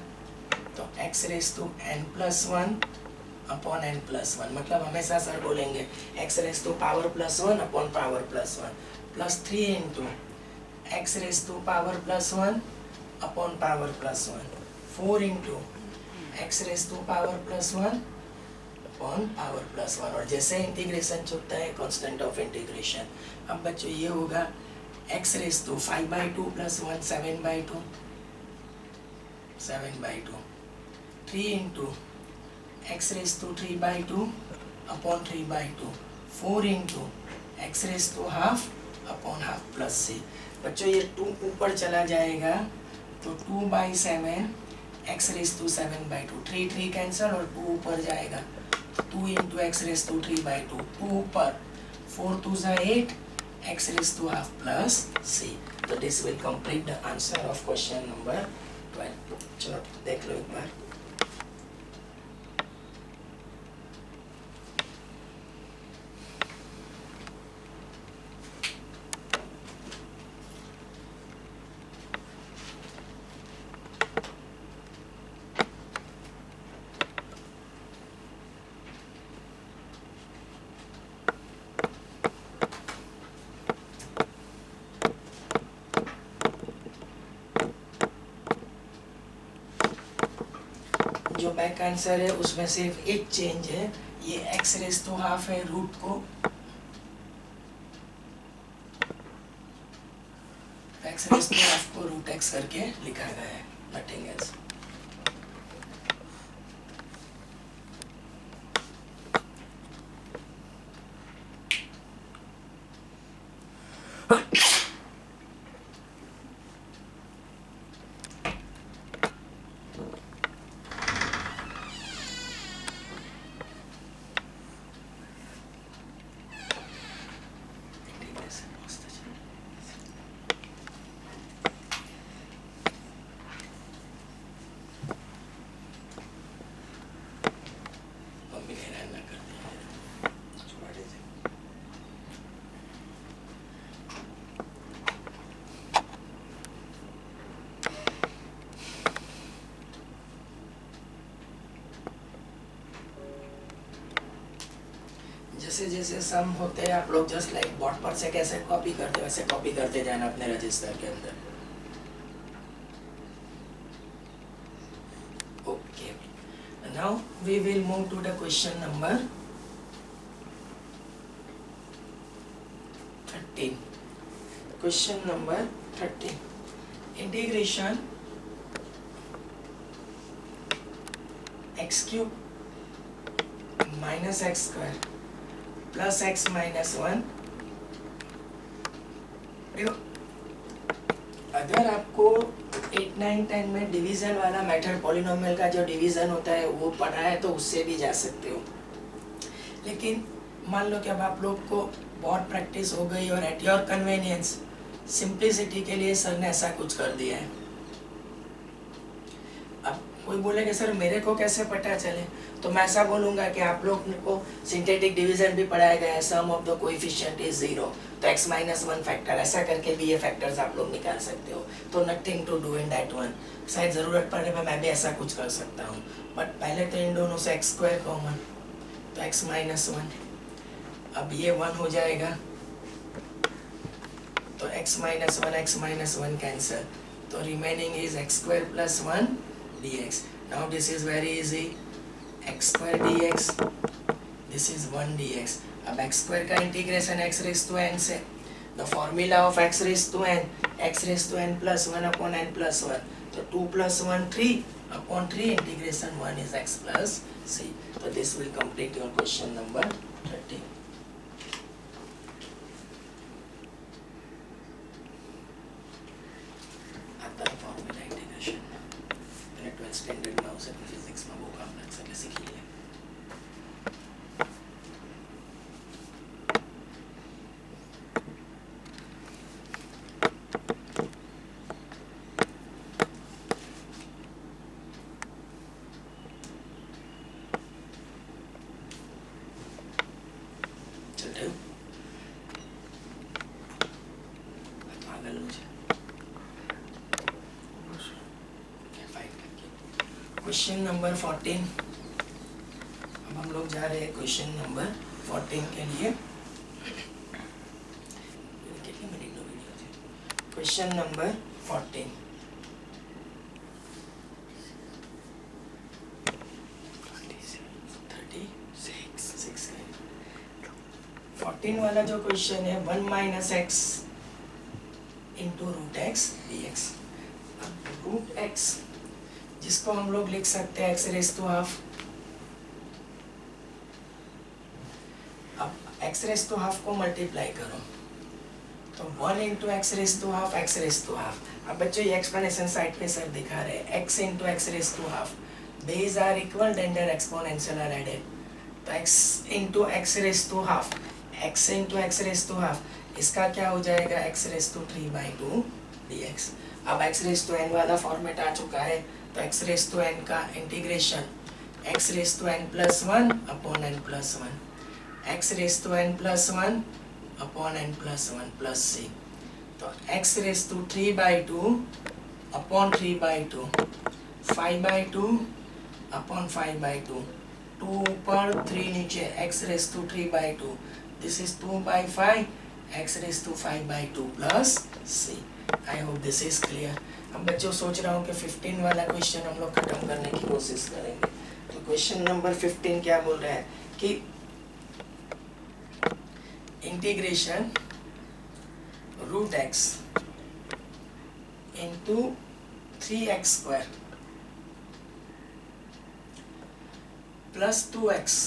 तो x raise to n plus 1 upon n plus 1, मतलब हमेशा सर बोलेंगे x raise to power plus 1 upon power plus 1, plus 3 into x raise to power plus 1 upon power plus 1, 4 into x raise to power plus 1 upon power plus 1, और जैसे इंटीग्रेशन छूटता है कांस्टेंट ऑफ इंटीग्रेशन। अब बच्चों ये होगा x raise to 5/2 plus 1 7/2, 7/2, 3 into x raise to 3/2 upon 3/2, 4 into x raise to half upon half plus c. बच्चों ये 2 ऊपर चला जाएगा, तो 2/7 एक्स रेस टू 7/2, 3 3 कैंसिल और 2 ऊपर जाएगा, 2 इंटू एक्स रेस टू 3/2, 2 ऊपर, 4 2 = 8 x raise to half plus c. तो this will complete the answer of question number 12। चलो देख लो एक बार। जो बैक आंसर है उसमें सिर्फ एक चेंज है, ये एक्स रेस टू हाफ है, रूट को एक्स रेस टू हाफ को रूट एक्स करके लिखा गया है, नथिंग एल्स। जैसे जैसे सम होते हैं आप लोग जस्ट लाइक बोर्ड पर से कैसे कॉपी करते वैसे कॉपी करते जाना अपने रजिस्टर के अंदर। Okay, now we will move to the question number 13। Question number 13, integration x³ minus x² plus x minus 1। अगर आपको 8 9 10 में डिवीजन वाला मेथड, पॉलिनोमियल का जो डिवीजन होता है वो पढ़ा है तो उससे भी जा सकते हो, लेकिन मान लो कि अब आप लोग को बहुत प्रैक्टिस हो गई और एट योर कन्वीनियंस सिंप्लिसिटी के लिए सर ने ऐसा कुछ कर दिया है। अब कोई बोलेगा सर मेरे को कैसे पता चले, तो मैं ऐसा बोलूँगा कि आप लोग को सिंथेटिक डिवीजन भी पढ़ाया गया है, सम ऑफ द कोएफिशिएंट इज 0, तो x माइनस 1 फैक्टर, ऐसा करके भी ये फैक्टर्स आप लोग निकाल सकते हो। तो nothing to do in that one, शायद ज़रूरत पड़ने पर मैं भी ऐसा कुछ कर सकता हूँ, बट पहले तो इन दोनों से x² कॉमन, तो x माइनस 1, अब ये 1 हो जाएगा, तो x माइनस 1 कैंसिल, तो remaining is x² plus 1 dx। Now this is very easy, x² dx, this is 1 dx। अब x² का integration x raise to n से, the formula of x raise to n, x raise to n plus 1 upon n plus 1, तो 2 + 1 3, upon 3 integration 1 is x plus c. So this will complete your question number 30. आता है formula integration. मैंने 12th standard में उसे physics में वो काम अक्सर सीखी है. Question number 14. अब हम लोग जा रहे हैं क्वेश्चन नंबर 14 के लिए. Question number 14. 14 वाला जो क्वेश्चन है 1 minus x into root x d x. अब रूट एक्स जिसको हम लोग लिख सकते हैं एक्स रेस टू हाफ. अब एक्स रेस टू हाफ को मल्टीप्लाई करो तो 1 into x raise to half x raise to half. अब बच्चों ये एक्सप्लेनेशन साइड पे सर दिखा रहे हैं. X into x raise to half base are equal their exponential are added. तो x into x raise to half x into x raise to half इसका क्या हो जाएगा एक्स रेस टू 3/2 dx. अब एक्स रेस टू एन वाला फॉर्मेट आ चुका है तो एक्स रेस टू एन का integration x raise to n plus 1 upon n plus 1 x raise to n plus 1 upon n plus 1 plus c. तो x raise to 3/2 upon 3/2 5/2 upon 5/2 2 ऊपर 3 नीचे x raise to 3/2 this is 2/5 x raise to 5/2 plus c. I hope this is clear. अब बच्चों सोच रहा हूँ कि 15 वाला क्वेश्चन हम लोग खत्म करने की कोशिश करेंगे. तो क्वेश्चन नंबर 15 क्या बोल रहा है कि integration root x into 3x² plus 2x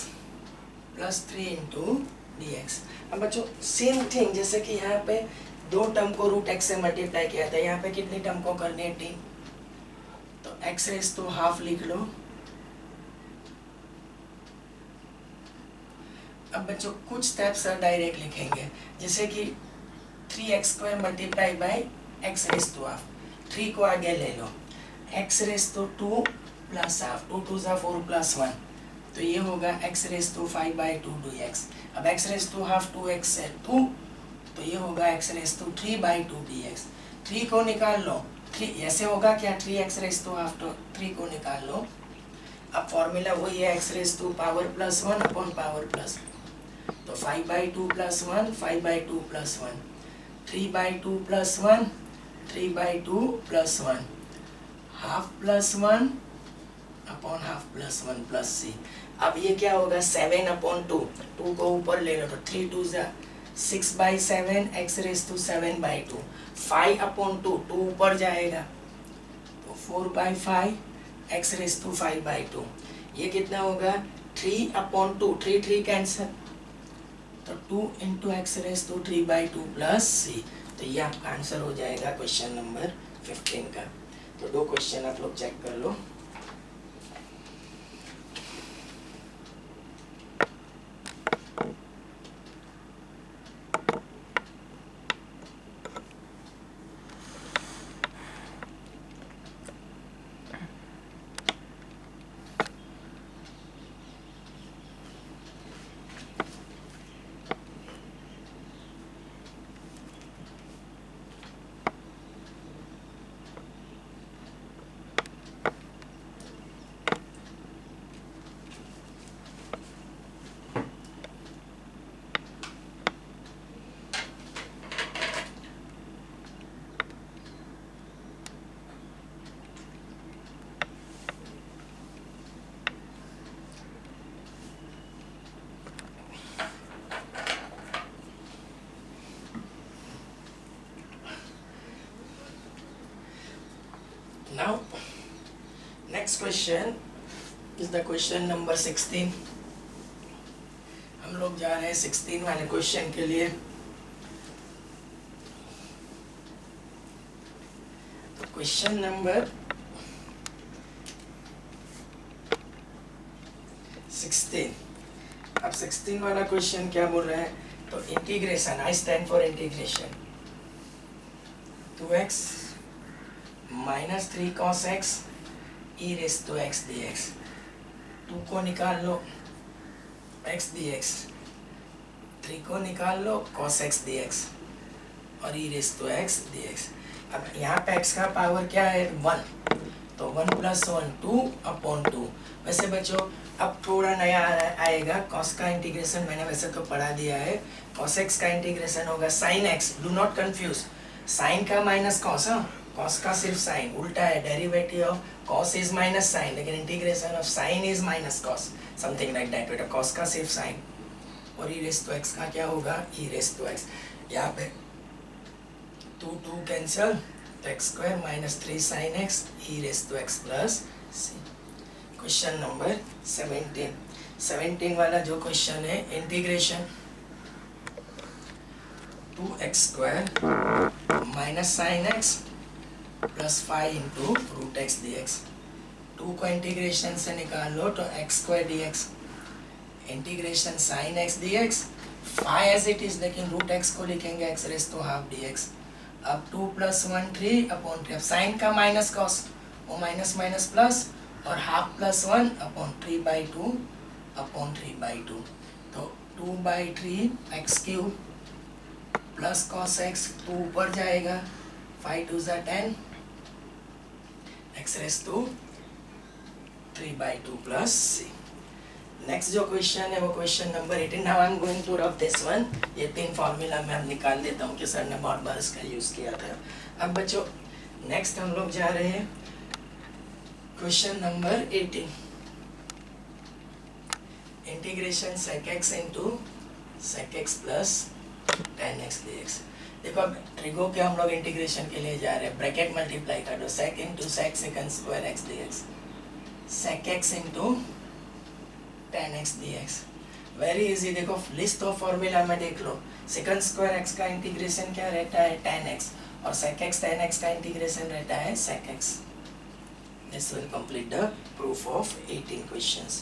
plus 3 into dx. अब बच्चों सेम थिंग जैसे कि यहाँ पे दो टर्म को रूट एक्स से मल्टीप्लाई किया था. यहाँ पे कितनी टर्म को करनी है 3. तो एक्स रेस टू हाफ लिख लो. अब बच्चों कुछ स्टेप्स डायरेक्ट लिखेंगे जैसे कि 3x² multiply by x raise to half. 3 को आगे ले लो x raise to 2 plus half 2 2 4 plus 1 तो ये होगा एक्स रेस टू 5/2 dx. अब x raise to half 2x है 2 तो ये होगा एक्स रेस टू 3/2 dx. 3 को निकाल लो 3 ऐसे होगा क्या 3x रेस टू हाफ तो 3 को निकाल लो. अब फॉर्मूला वही है x raise to power plus 1 upon power plus. तो 5/2 plus 1 5/2 plus 1 3/2 plus 1 3/2 plus 1 half plus 1 upon half plus 1 plus c. अब ये क्या होगा 7/2 2 को ऊपर ले लो तो 3 2 6/7 एक्स रेस टू 7/2 5/2 2 ऊपर जाएगा तो 4/5 एक्स रेस टू 5/2. ये कितना होगा 3/2 3 3 कैंसिल तो 2 into x raise to 3/2 plus c. तो ये आपका आंसर हो जाएगा क्वेश्चन नंबर 15 का. तो दो क्वेश्चन आप लोग चेक कर लो. Now next question is the question number 16। हम लोग जा रहे हैं 16 वाले क्वेश्चन के लिए। तो क्वेश्चन नंबर 16। अब 16 वाला क्वेश्चन क्या बोल रहा है? तो integration, I stand for integration, 2x minus 3 cos x e raise to x dx। 2 को निकाल लो x dx, 3 को निकाल लो cos x dx और e raise to x dx। अब यहाँ पे x का पावर क्या है? 1, तो 1 + 1 2/2। वैसे बच्चों अब थोड़ा नया आएगा, cos का इंटीग्रेशन मैंने वैसे तो पढ़ा दिया है। cos x का इंटीग्रेशन होगा sin x, do not confuse, sin का माइनस cos, cos का सिर्फ sin, उल्टा है, derivative of cos is minus sin, लेकिन integration of sin is minus cos, something like that बेटा। cos का सिर्फ sin और e रेस टू x का क्या होगा? e raise to x। यहाँ पे 2 कैंसिल, तो x² minus 3 sin x e raise to x plus c। Question number 17 वाला जो क्वेश्चन है, integration 2x² minus sin x plus 5 into root x dx। 2 को इंटीग्रेशन से निकाल लो तो x² dx, integration sin x dx, 5 as it is, लेकिन रूट x को लिखेंगे x raise to half dx। अब 2 + 1 3/3। अब साइन का माइनस cos, वो माइनस माइनस प्लस, और हाफ + 1/3/2 तो 2/3 x³ प्लस cos x, 2 ऊपर जाएगा, 5 2 = 10, x raise to 3/2 plus c। Next जो क्वेश्चन है वो question number 18। Now I am going to rub this one. ये 3 फार्मूला मैं निकाल देता हूँ कि सर ने बहुत बार इसका यूज़ किया था। अब बच्चों नेक्स्ट हम लोग जा रहे हैं question number 18। Integration sec x into sec x plus tan x dx। देखो अब ट्रिगो के हम लोग इंटीग्रेशन के लिए जा रहे हैं, ब्रैकेट मल्टीप्लाई कर दो, sec into sec secant square x dx, sec x into tan x dx। Very easy. देखो लिस्ट ऑफ फॉर्मूला में देख लो, secant स्क्वायर x का इंटीग्रेशन क्या रहता है? tan x, और sec x tan x का इंटीग्रेशन रहता है sec x। This will complete the proof of 18 questions।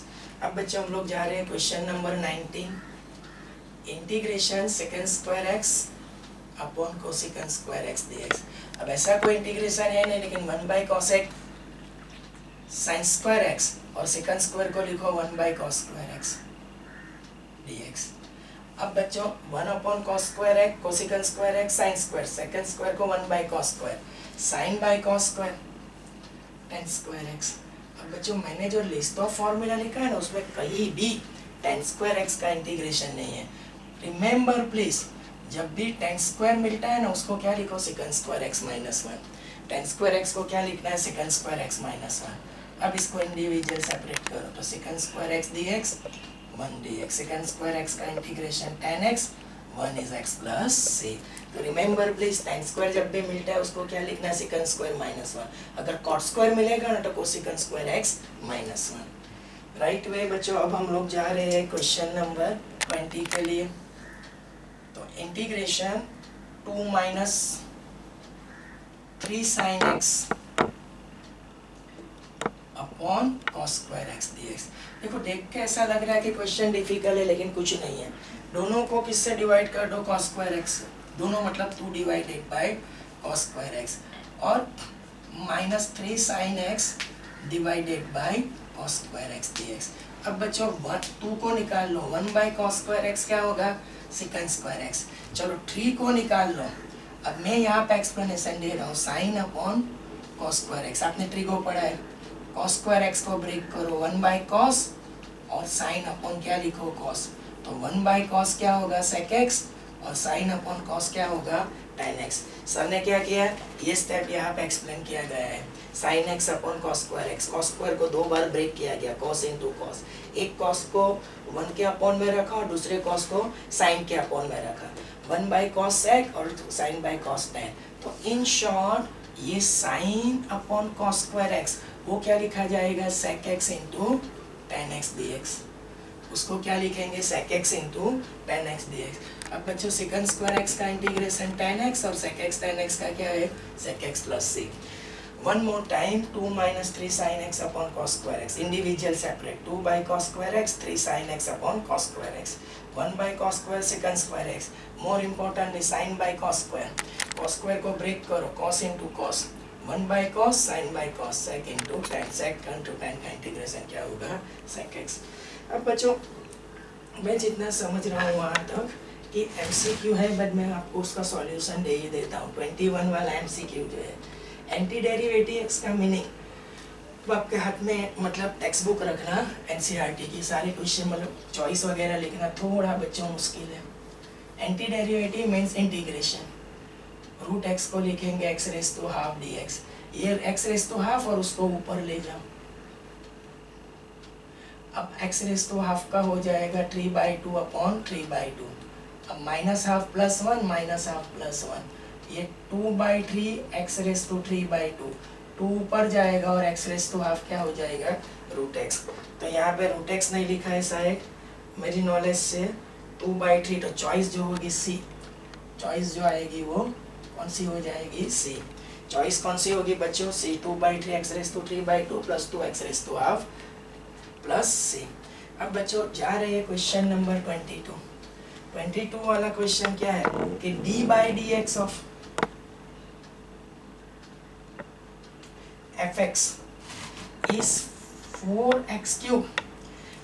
अब बच्चों हम लोग जा रहे हैं question number 19। Integration secant square x upon cosecant square x dx। अब ऐसा कोई इंटीग्रेशन है नहीं, लेकिन 1/cos x sin square x, और सेकंड स्क्वायर को लिखो 1/cos स्क्वायर x dx। अब बच्चों 1/cos square x cosecant square x sin square, second square को 1/cos square, sin/cos square tan square x। अब बच्चों मैंने जो लिस्ट ऑफ फॉर्मूला लिखा है ना, उसमें कहीं भी tan स्क्वायर x का इंटीग्रेशन नहीं है। रिमेंबर प्लीज, जब भी tan स्क्वायर मिलता है ना, उसको क्या लिखो? Second square x minus 1। tan square x को क्या लिखना है? Second square x minus 1। अब इसको इंडिविजुअल सेपरेट करो, तो second square x dx 1 dx, second square x का integration tan x 1 is x plus c। तो रिमेंबर प्लीज, tan स्क्वायर जब भी मिलता है उसको क्या लिखना है? Second square minus 1। अगर cot स्क्वायर मिलेगा ना तो cosecant square x minus 1। Right way बच्चों। अब हम लोग जा रहे हैं क्वेश्चन नंबर 20 के लिए। तो integration 2 minus 3 sin x upon cos square x dx। देखो देख के ऐसा लग रहा है कि क्वेश्चन डिफिकल्ट है, लेकिन कुछ नहीं है। दोनों को किससे डिवाइड कर दो? cos square x। दोनों मतलब 2 divided by cos square x, और -3 sin x divided by cos square x dx। अब बच्चों 2 को निकाल लो, 1/cos स्क्वायर x क्या होगा? Second square x। चलो 3 को निकाल लो। अब मैं यहाँ पे एक्सप्लेनेशन दे रहा हूँ, sin upon cos square x। आपने ट्रिगो पढ़ा है, cos स्क्वायर x को ब्रेक करो 1/cos, और sin अपॉन क्या लिखो? cos। तो 1/cos क्या होगा? sec x, और sin अपॉन cos क्या होगा? tan x। सर ने क्या किया? ये स्टेप यहाँ पे एक्सप्लेन किया गया है, sin x upon cos square x। cos square को 2 बार ब्रेक किया गया, cos इंटू cos। एक cos को 1 के अपॉन में रखा और दूसरे cos को sin के अपॉन में रखा, 1/cos sec और sin/cos tan। तो इन शॉर्ट ये sine upon cos square x, वो क्या लिखा जाएगा, sec x into tan x d x. उसको क्या लिखेंगे, sec x into tan x d x. अब बच्चों सेकंड स्क्वायर एक्स का इंटीग्रेशन टेन एक्स और सेक एक्स टेन एक्स का क्या है, sec x plus c. One more time, 2 minus 3 sin x upon cos square x, individual separate, 2 by cos square x, 3 sin x upon cos square x, 1 by cos square secant square x, more importantly sin by cos square, cos square को break करो, cos into cos, 1 by cos, sin by cos, sec into tan, sec into tan का इंटीग्रेशन क्या होगा, sec x। अब बच्चों मैं जितना समझ रहा हूँ वहाँ तक कि MCQ है, बट मैं आपको उसका सॉल्यूशन दे ही देता हूँ। 21 वाला MCQ जो है एंटी डेरिवेटिव्स का मीनिंग, तो आपके हाथ में मतलब टेक्स्ट बुक रखना एनसीईआरटी की, सारे क्वेश्चन मतलब चॉइस वगैरह लिखना थोड़ा बच्चों मुश्किल है। Anti derivative means integration, root x को लिखेंगे x raise to half d x, ये एक्स रेस टू हाफ और उसको ऊपर ले जाओ। अब एक्स रेस टू हाफ का हो जाएगा 3/2 अपॉन 3/2। अब minus half plus one, minus half plus one, ये 2/3 एक्स रेस टू 3/2, 2 ऊपर जाएगा और एक्स रेस टू हाफ क्या हो जाएगा, रूट एक्स। तो यहाँ पे रूट एक्स नहीं लिखा है शायद मेरी नॉलेज से, 2/3, तो चॉइस जो होगी सी, चॉइस जो आएगी वो कौन सी हो जाएगी, सी। चॉइस कौन सी होगी बच्चों, C, 2/3 x raise to 3/2 plus 2 x raise to half plus c. अब बच्चों जा रहे हैं क्वेश्चन नंबर 22 वाला क्वेश्चन क्या है कि d/dx of fx is 4x cube.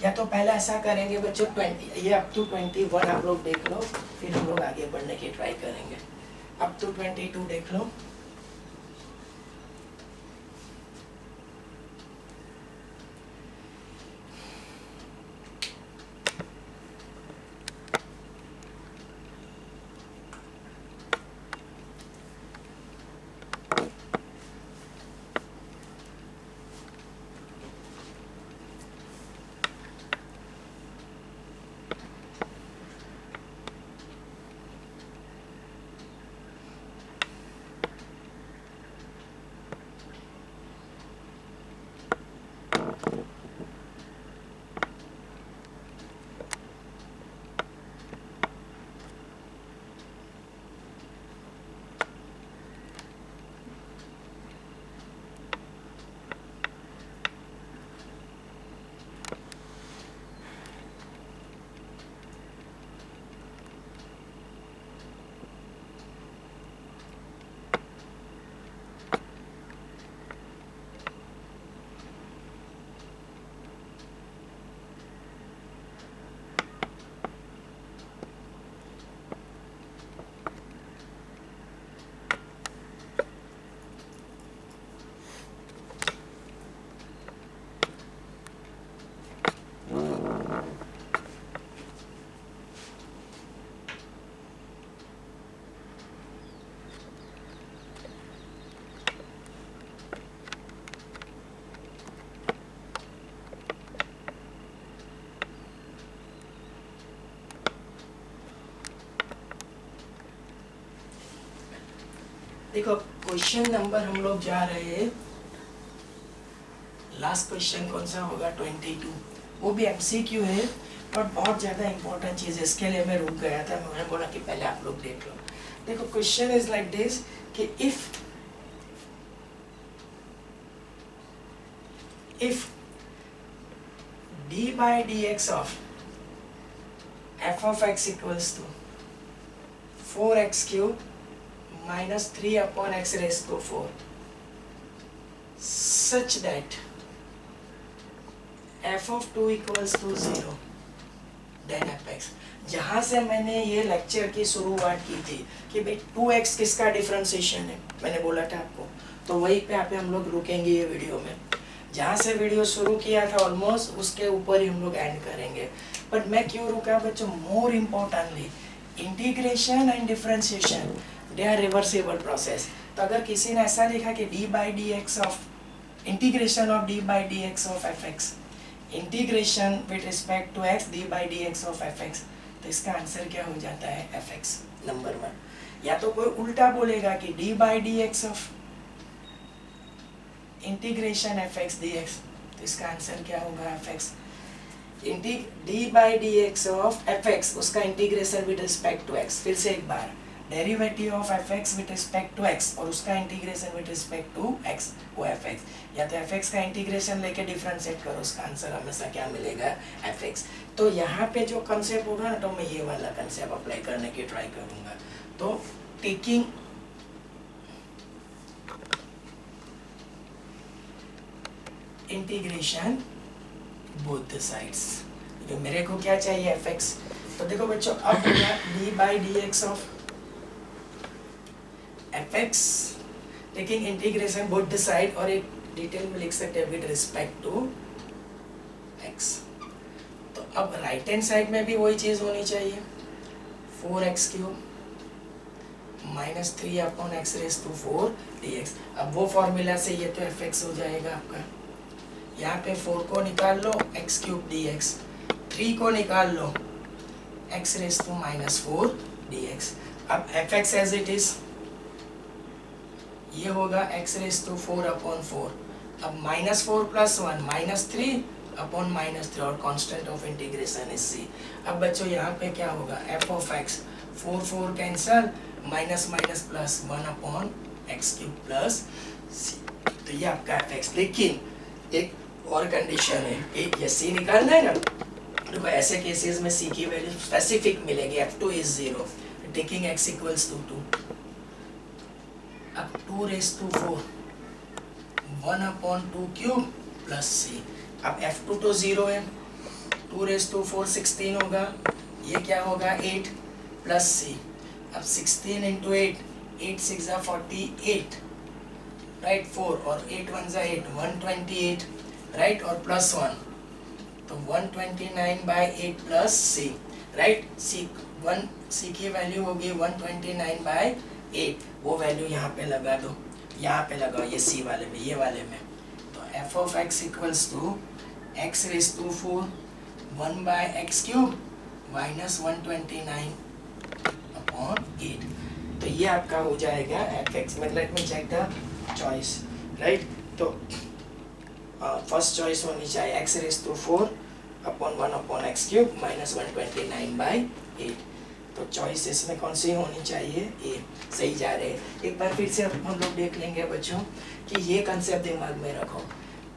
या तो पहले ऐसा करेंगे बच्चों 20, ये अप टू 21 आप लोग देख लो, फिर हम लोग आगे बढ़ने की ट्राई करेंगे। अप टू 22 देख लो। देखो क्वेश्चन नंबर हम लोग जा रहे हैं, लास्ट क्वेश्चन कौन सा होगा 22, वो भी MCQ है और बहुत ज़्यादा इंपॉर्टेंट चीज़ है, इसके लिए मैं रुक गया था, मैंने बोला कि पहले आप लोग देख लो। देखो क्वेश्चन इज लाइक दिस कि if d/dx of f of x equals to 4x cube minus 3 upon x raised to 4 such that f of 2 equals to 0 then fx। जहाँ से मैंने ये लेक्चर की शुरुआत की थी कि भाई 2x किसका डिफरेंशिएशन है, मैंने बोला था आपको, तो वहीं पे आप हम लोग रुकेंगे ये वीडियो में। जहाँ से वीडियो शुरू किया था ऑलमोस्ट उसके ऊपर ही हम लोग एंड करेंगे। बट मैं क्यों रुका बच्चों, more importantly integration and differentiation they are reversible process. तो अगर किसी ने ऐसा लिखा कि d/dx of integration of d/dx of fx, integration with respect to x d/dx of fx, तो इसका आंसर क्या हो जाता है fx नंबर 1। या तो कोई उल्टा बोलेगा कि d/dx of integration f x d x, तो इसका आंसर क्या होगा f x d by d x of f x, उसका integration with respect to x, फिर से एक बार derivative of f x with respect to x और उसका integration with respect to x वो एफ एक्स, या तो एफ एक्स का इंटीग्रेशन लेके डिफरेंशिएट करो, उसका आंसर हमेशा क्या मिलेगा एफ एक्स। तो यहाँ पे जो कंसेप्ट होगा ना, तो मैं ये वाला कंसेप्ट अप्लाई करने की ट्राई करूँगा। तो taking integration both the sides, तो मेरे को क्या चाहिए एफ एक्स, तो देखो बच्चों अब होगा D by d x of f x taking integration both the side, और एक डिटेल में लिख सकते हैं विद रिस्पेक्ट टू एक्स। तो अब राइट हैंड साइड में भी वही चीज़ होनी चाहिए, 4x³ -3 upon x raise to 4 dx। अब वो फॉर्मूला से ये तो एफ एक्स हो जाएगा आपका, यहाँ पे 4 को निकाल लो x³ dx, 3 को निकाल लो x रेज़ टू -4 dx। अब f x as it is ये होगा x रेज़ टू 4 अपॉन 4, अब -4 + 1 -3 अपॉन -3 और constant of integration is c। अब बच्चों यहाँ पे क्या होगा f of x, 4 cancel, minus plus 1 upon x³ plus c, तो ये आपका एफ एक्स। लेकिन एक और कंडीशन है, एक ये c निकालना है ना, तो ऐसे केसेस में c की वैल्यू स्पेसिफिक मिलेगी, f2 is 0, taking x equals to 2, अब 2 raise to 4 1 upon 2³ plus c। अब f2 तो 0 है, 2 रेज़ टू 4 16 होगा, ये क्या होगा 8 प्लस c। अब 16 इंटू 8 6 = 48 राइट, 4 और 8 1 = 8 128 राइट, और प्लस 1 तो 129/8 प्लस c राइट, c की वैल्यू होगी 129/8, वो वैल्यू यहाँ पे लगा दो, यहाँ पे लगाओ ये c वाले में, ये वाले में, तो f of x equals to x raise to 4 1/x³ minus 129 upon 8, तो ये आपका हो जाएगा f x. Let me check the choice right, तो फर्स्ट चॉइस होनी चाहिए x raise to 4 upon 1 upon x³ minus 129/8, तो चॉइस इसमें कौन सी होनी चाहिए, ए, सही जा रहे हैं। एक बार फिर से हम लोग देख लेंगे बच्चों कि ये कंसेप्ट दिमाग में रखो,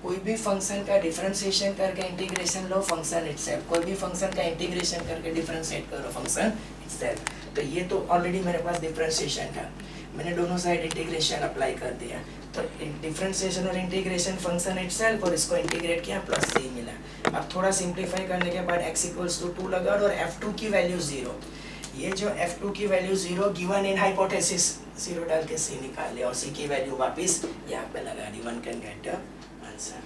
कोई भी फंक्शन का डिफरेंशिएशन करके इंटीग्रेशन लो फंक्शन इटसेल्फ, कोई भी फंक्शन का इंटीग्रेशन करके डिफरेंशिएट करो फंक्शन इटसेल्फ। तो ये तो ऑलरेडी मेरे पास डिफरेंशिएशन था, मैंने दोनों साइड इंटीग्रेशन अप्लाई कर दिया, तो डिफरेंशिएशन और इंटीग्रेशन फंक्शन इटसेल्फ और इसको इंटीग्रेट किया प्लस c मिला। अब थोड़ा सिंप्लीफाई करने के बाद x इक्वल्स टू 2 लगा और f2 की वैल्यू 0, ये जो f2 की वैल्यू 0 गिवन इन हाइपोथेसिस 0 डाल के c निकाल लिया और c की वैल्यू वापस यहाँ पे लगा दी, one can get the answer.